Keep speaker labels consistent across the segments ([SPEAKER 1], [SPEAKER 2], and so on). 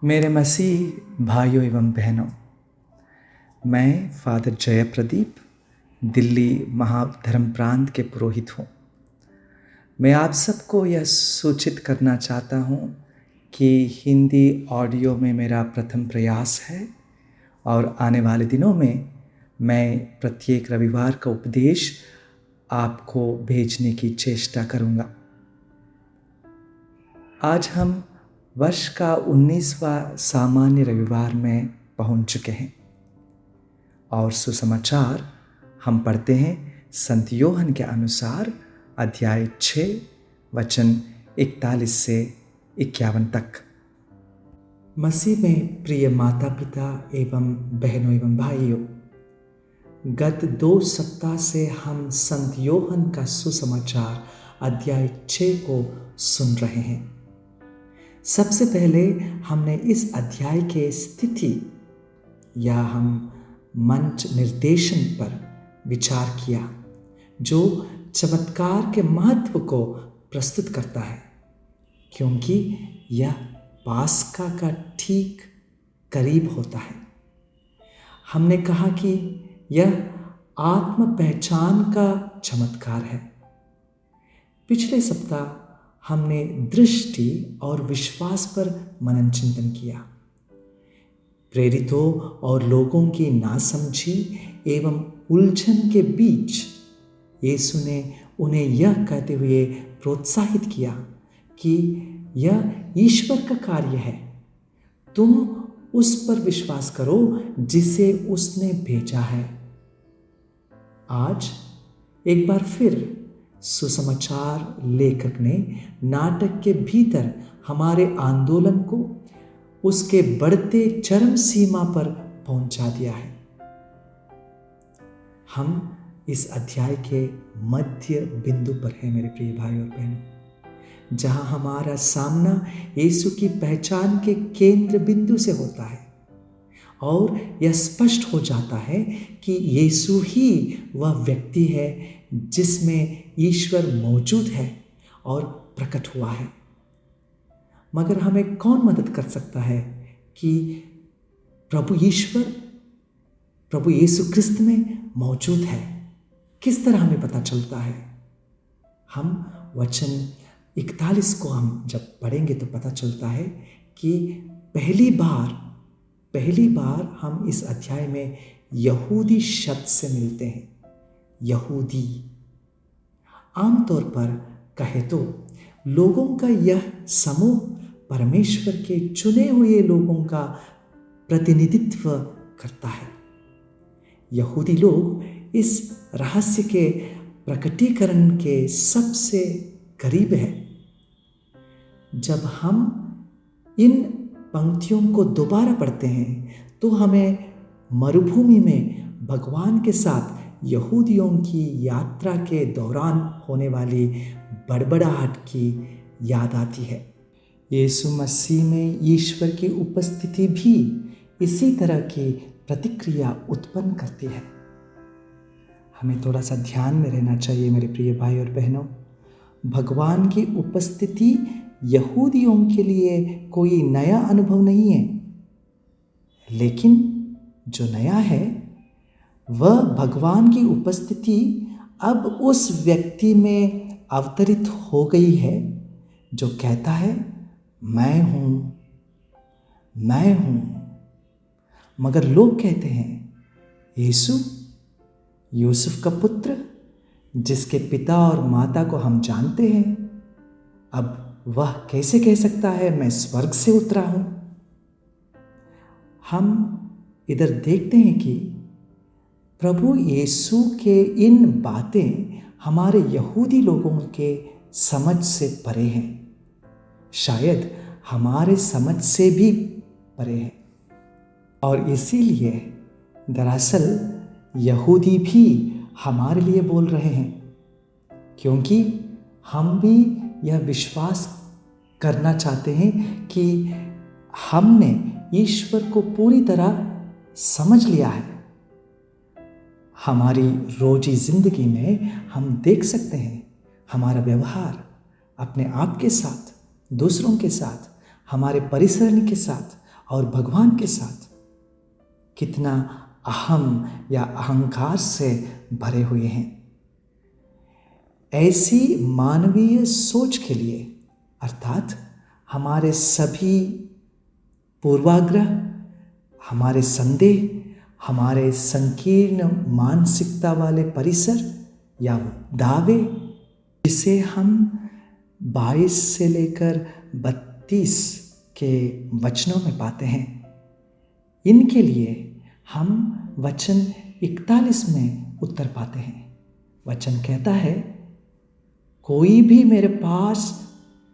[SPEAKER 1] मेरे मसीह भाइयों एवं बहनों, मैं फादर जय प्रदीप दिल्ली महाधर्म प्रांत के पुरोहित हूँ। मैं आप सबको यह सूचित करना चाहता हूँ कि हिंदी ऑडियो में मेरा प्रथम प्रयास है और आने वाले दिनों में मैं प्रत्येक रविवार का उपदेश आपको भेजने की चेष्टा करूँगा। आज हम वर्ष का 19वां सामान्य रविवार में पहुंच चुके हैं और सुसमाचार हम पढ़ते हैं संत योहन के अनुसार अध्याय 6 वचन 41 से 51 तक। मसीह में प्रिय माता पिता एवं बहनों एवं भाइयों, गत 2 सप्ताह से हम संत योहन का सुसमाचार अध्याय 6 को सुन रहे हैं। सबसे पहले हमने इस अध्याय के स्थिति या हम मंच निर्देशन पर विचार किया, जो चमत्कार के महत्व को प्रस्तुत करता है, क्योंकि यह पास्का का ठीक करीब होता है। हमने कहा कि यह आत्म पहचान का चमत्कार है। पिछले सप्ताह हमने दृष्टि और विश्वास पर मनन चिंतन किया। प्रेरितों और लोगों की नासमझी एवं उलझन के बीच यीशु ने उन्हें यह कहते हुए प्रोत्साहित किया कि यह ईश्वर का कार्य है, तुम उस पर विश्वास करो जिसे उसने भेजा है। आज एक बार फिर सुसमाचार लेखक ने नाटक के भीतर हमारे आंदोलन को उसके बढ़ते चरम सीमा पर पहुंचा दिया है। हम इस अध्याय के मध्य बिंदु पर हैं मेरे प्रिय भाई और बहनों, जहां हमारा सामना यीशु की पहचान के केंद्र बिंदु से होता है और यह स्पष्ट हो जाता है कि यीशु ही वह व्यक्ति है जिसमें ईश्वर मौजूद है और प्रकट हुआ है। मगर हमें कौन मदद कर सकता है कि प्रभु ईश्वर प्रभु यीशु क्रिस्त में मौजूद है? किस तरह हमें पता चलता है? हम वचन 41 को हम जब पढ़ेंगे तो पता चलता है कि पहली बार हम इस अध्याय में यहूदी शब्द से मिलते हैं। यहूदी आमतौर पर कहे तो लोगों का यह समूह परमेश्वर के चुने हुए लोगों का प्रतिनिधित्व करता है। यहूदी लोग इस रहस्य के प्रकटीकरण के सबसे करीब है। जब हम इन पंक्तियों को दोबारा पढ़ते हैं तो हमें मरुभूमि में भगवान के साथ यहूदियों की यात्रा के दौरान होने वाली बड़बड़ाहट की याद आती है। यीशु मसीह में ईश्वर की उपस्थिति भी इसी तरह की प्रतिक्रिया उत्पन्न करती है। हमें थोड़ा सा ध्यान में रहना चाहिए मेरे प्रिय भाई और बहनों। भगवान की उपस्थिति यहूदियों के लिए कोई नया अनुभव नहीं है, लेकिन जो नया है वह भगवान की उपस्थिति अब उस व्यक्ति में अवतरित हो गई है जो कहता है मैं हूं। मगर लोग कहते हैं यीशु यूसुफ का पुत्र, जिसके पिता और माता को हम जानते हैं, अब वह कैसे कह सकता है मैं स्वर्ग से उतरा हूं? हम इधर देखते हैं कि प्रभु यीशु के इन बातें हमारे यहूदी लोगों के समझ से परे हैं, शायद हमारे समझ से भी परे हैं। और इसीलिए दरअसल यहूदी भी हमारे लिए बोल रहे हैं, क्योंकि हम भी यह विश्वास करना चाहते हैं कि हमने ईश्वर को पूरी तरह समझ लिया है। हमारी रोजी जिंदगी में हम देख सकते हैं हमारा व्यवहार अपने आप के साथ, दूसरों के साथ, हमारे परिसर के साथ और भगवान के साथ कितना अहम या अहंकार से भरे हुए हैं। ऐसी मानवीय सोच के लिए अर्थात हमारे सभी पूर्वाग्रह, हमारे संदेह, हमारे संकीर्ण मानसिकता वाले परिसर या दावे, जिसे हम 22 से लेकर 32 के वचनों में पाते हैं, इनके लिए हम वचन 41 में उत्तर पाते हैं। वचन कहता है, कोई भी मेरे पास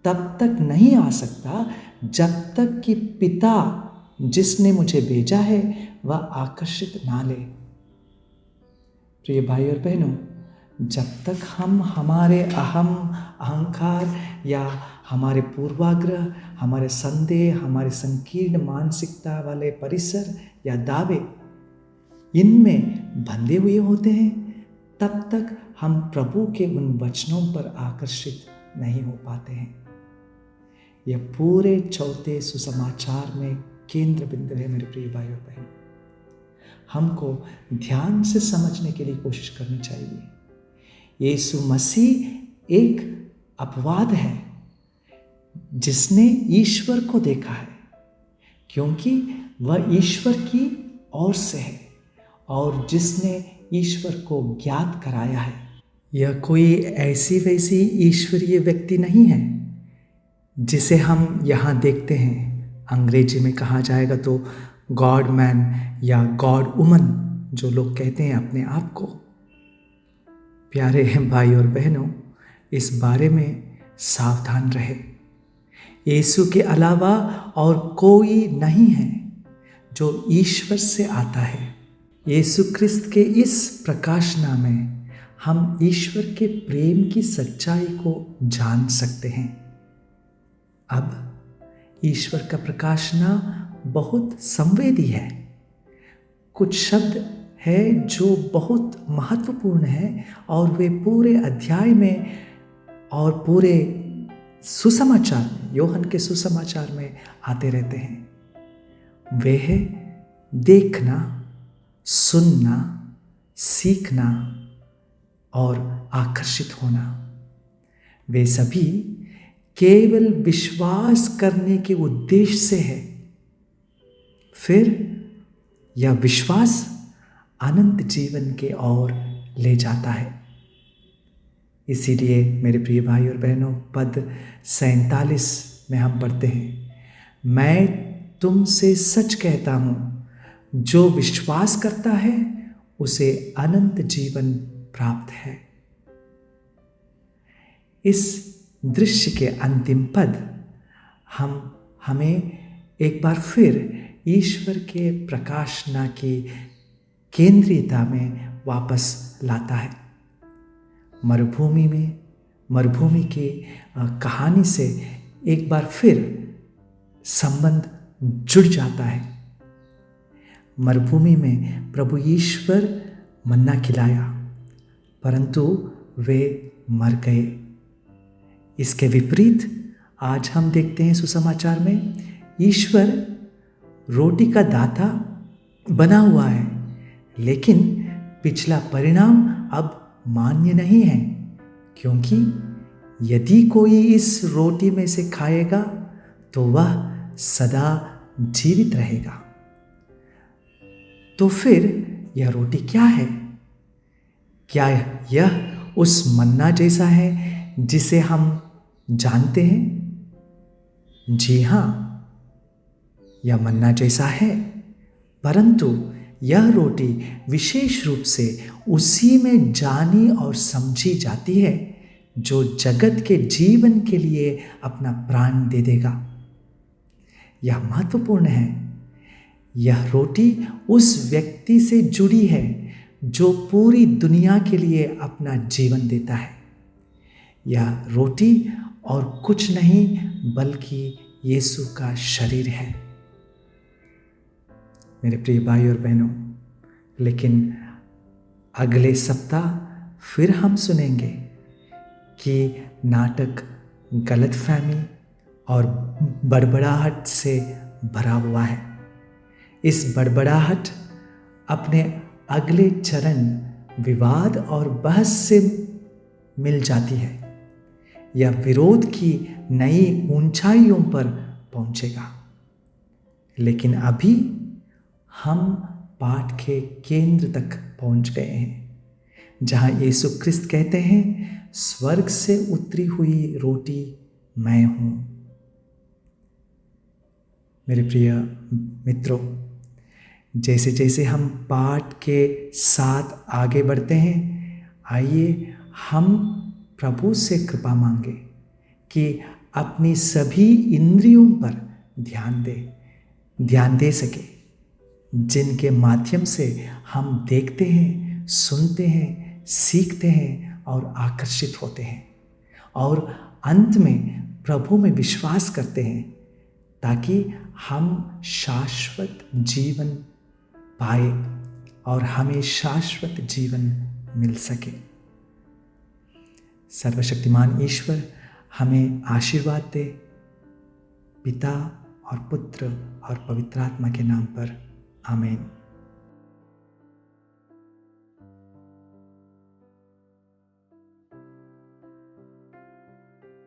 [SPEAKER 1] तब तक नहीं आ सकता जब तक कि पिता जिसने मुझे भेजा है वह आकर्षित ना ले। प्रिय भाई और बहनों, जब तक हम हमारे अहंकार या हमारे पूर्वाग्रह, हमारे संदेह, हमारे संकीर्ण मानसिकता वाले परिसर या दावे इनमें बंधे हुए होते हैं, तब तक हम प्रभु के उन वचनों पर आकर्षित नहीं हो पाते हैं। यह पूरे चौथे सुसमाचार में केंद्र बिंदु है मेरे प्रिय भाई और बहन। हमको ध्यान से समझने के लिए कोशिश करनी चाहिए। यीशु मसीह एक अपवाद है जिसने ईश्वर को देखा है, क्योंकि वह ईश्वर की ओर से है और जिसने ईश्वर को ज्ञात कराया है। यह कोई ऐसी वैसी ईश्वरीय व्यक्ति नहीं है जिसे हम यहाँ देखते हैं। अंग्रेजी में कहा जाएगा तो गॉड मैन या गॉड वुमन, जो लोग कहते हैं अपने आप को। प्यारे भाई और बहनों, इस बारे में सावधान रहे। यीशु के अलावा और कोई नहीं है जो ईश्वर से आता है। यीशु ख्रिस्त के इस प्रकाशना में हम ईश्वर के प्रेम की सच्चाई को जान सकते हैं। अब ईश्वर का प्रकाशना बहुत संवेदी है। कुछ शब्द है जो बहुत महत्वपूर्ण है और वे पूरे अध्याय में और पूरे सुसमाचार, योहन के सुसमाचार में आते रहते हैं। वे है देखना, सुनना, सीखना और आकर्षित होना। वे सभी केवल विश्वास करने के उद्देश्य से है। फिर यह विश्वास अनंत जीवन के ओर ले जाता है। इसीलिए मेरे प्रिय भाई और बहनों, पद 47 में हम पढ़ते हैं, मैं तुमसे सच कहता हूँ, जो विश्वास करता है उसे अनंत जीवन प्राप्त है। इस दृश्य के अंतिम पद हमें एक बार फिर ईश्वर के प्रकाशना की केंद्रीयता में वापस लाता है। मरुभूमि की कहानी से एक बार फिर संबंध जुड़ जाता है। मरुभूमि में प्रभु ईश्वर मन्ना खिलाया, परंतु वे मर गए। इसके विपरीत आज हम देखते हैं सुसमाचार में ईश्वर रोटी का दाता बना हुआ है, लेकिन पिछला परिणाम अब मान्य नहीं है, क्योंकि यदि कोई इस रोटी में से खाएगा तो वह सदा जीवित रहेगा। तो फिर यह रोटी क्या है? क्या यह उस मन्ना जैसा है जिसे हम जानते हैं? जी हाँ, यह मन्ना जैसा है, परंतु यह रोटी विशेष रूप से उसी में जानी और समझी जाती है जो जगत के जीवन के लिए अपना प्राण दे देगा। यह महत्वपूर्ण है। यह रोटी उस व्यक्ति से जुड़ी है जो पूरी दुनिया के लिए अपना जीवन देता है। यह रोटी और कुछ नहीं बल्कि यीशु का शरीर है। मेरे प्रिय भाई और बहनों, लेकिन अगले सप्ताह फिर हम सुनेंगे कि नाटक गलतफहमी और बड़बड़ाहट से भरा हुआ है। इस बड़बड़ाहट अपने अगले चरण विवाद और बहस से मिल जाती है। यह विरोध की नई ऊंचाइयों पर पहुंचेगा। लेकिन अभी हम पाठ के केंद्र तक पहुंच गए हैं, जहां यीशु ख्रिस्त कहते हैं, स्वर्ग से उतरी हुई रोटी मैं हूं। मेरे प्रिय मित्रों, जैसे जैसे हम पाठ के साथ आगे बढ़ते हैं, आइए हम प्रभु से कृपा मांगे कि अपनी सभी इंद्रियों पर ध्यान दे सके, जिनके माध्यम से हम देखते हैं, सुनते हैं, सीखते हैं और आकर्षित होते हैं, और अंत में प्रभु में विश्वास करते हैं, ताकि हम शाश्वत जीवन पाए और हमें शाश्वत जीवन मिल सके। सर्वशक्तिमान ईश्वर हमें आशीर्वाद दे। पिता और पुत्र और पवित्र आत्मा के नाम पर आमीन।